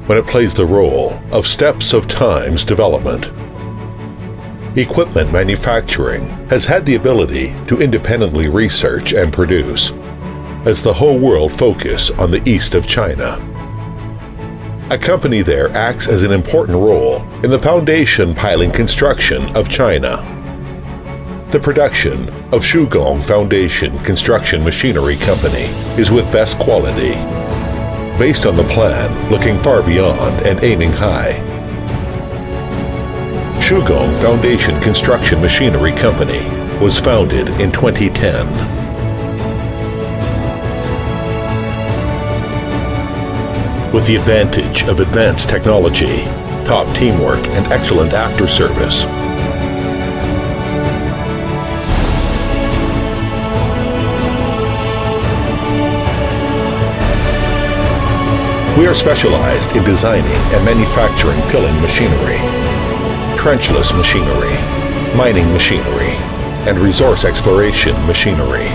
when it plays the role of steps of time's development. Equipment manufacturing has had the ability to independently research and produce, as the whole world focus on the east of China. A company there acts as an important role in the foundation piling construction of China. The production of Xugong Foundation Construction Machinery Company is with best quality, based on the plan looking far beyond and aiming high. Xugong Foundation Construction Machinery Company was founded in 2010. With the advantage of advanced technology, top teamwork, and excellent after service, we are specialized in designing and manufacturing pilling machinery, trenchless machinery, mining machinery, and resource exploration machinery.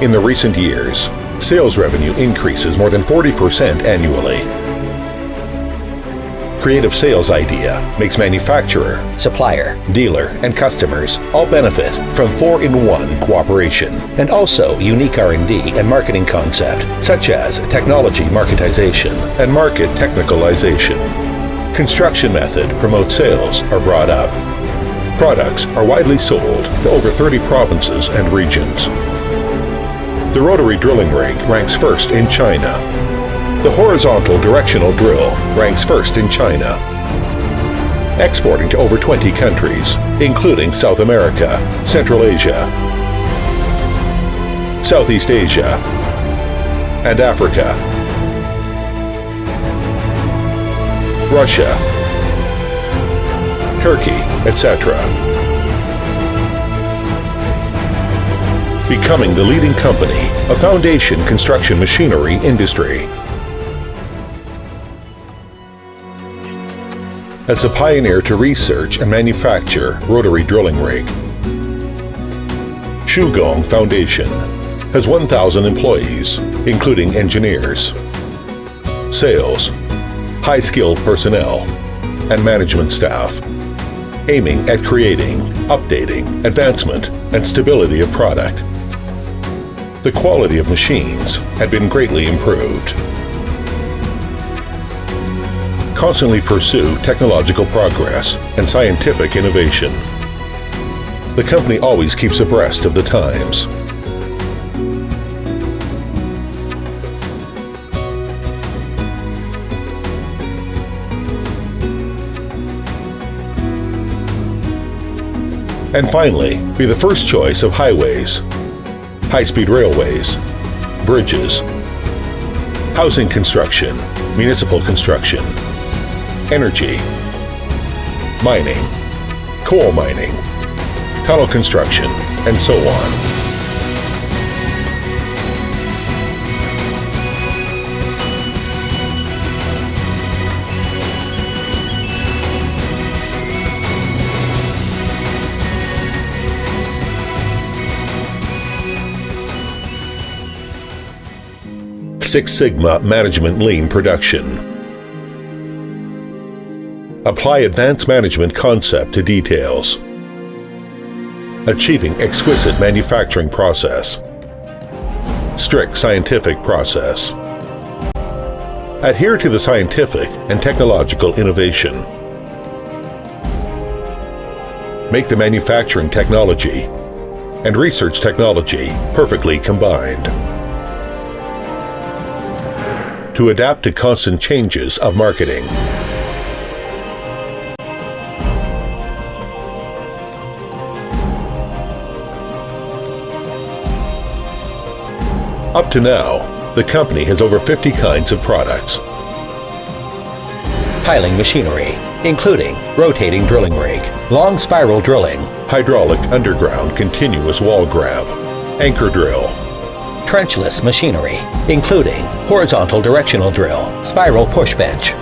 In the recent years, sales revenue increases more than 40% annually. Creative sales idea makes manufacturer, supplier, dealer, and customers all benefit from 4-in-1 cooperation, and also unique R&D and marketing concept, such as technology marketization and market technicalization. Construction method promotes sales are brought up. Products are widely sold to over 30 provinces and regions. The rotary drilling rig ranks first in China. The horizontal directional drill ranks first in China. Exporting to over 20 countries, including South America, Central Asia, Southeast Asia, and Africa, Russia, Turkey, etc. Becoming the leading company of foundation construction machinery industry. As a pioneer to research and manufacture rotary drilling rig, Xugong Foundation has 1,000 employees, including engineers, sales, high-skilled personnel, and management staff, aiming at creating, updating, advancement, and stability of product. The quality of machines had been greatly improved. Constantly pursue technological progress and scientific innovation. The company always keeps abreast of the times. And finally, be the first choice of highways, high-speed railways, bridges, housing construction, municipal construction, energy, mining, coal mining, tunnel construction, and so on. Six Sigma Management Lean Production. Apply advanced management concept to details. Achieving exquisite manufacturing process. Strict scientific process. Adhere to the scientific and technological innovation. Make the manufacturing technology and research technology perfectly combined. To adapt to constant changes of marketing. Up to now, the company has over 50 kinds of products. Piling machinery, including rotating drilling rig, long spiral drilling, hydraulic underground continuous wall grab, anchor drill, trenchless machinery, including horizontal directional drill, spiral push bench,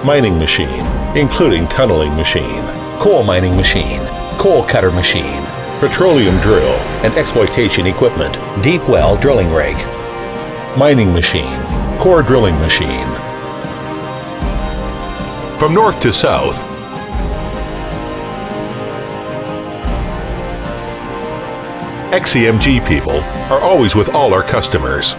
mining machine, including tunneling machine, coal mining machine, coal cutter machine, petroleum drill and exploitation equipment, deep well drilling rig, mining machine, core drilling machine, From north to south, XCMG people are always with all our customers.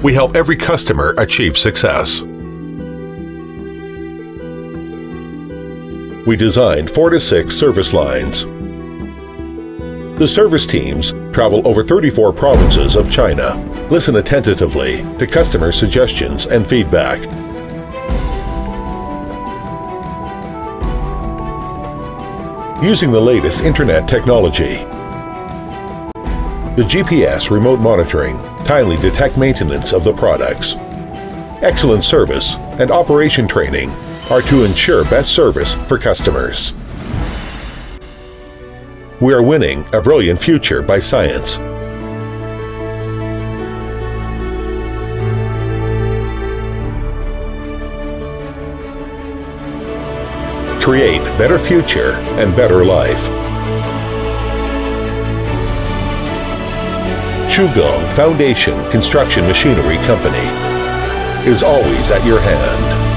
We help every customer achieve success. We designed 4 to 6 service lines. The service teams travel over 34 provinces of China. Listen attentively to customer suggestions and feedback. Using the latest internet technology, the GPS remote monitoring timely detect maintenance of the products. Excellent service and operation training are to ensure best service for customers. We are winning a brilliant future by science. Create better future and better life. Xugong Foundation Construction Machinery Company is always at your hand.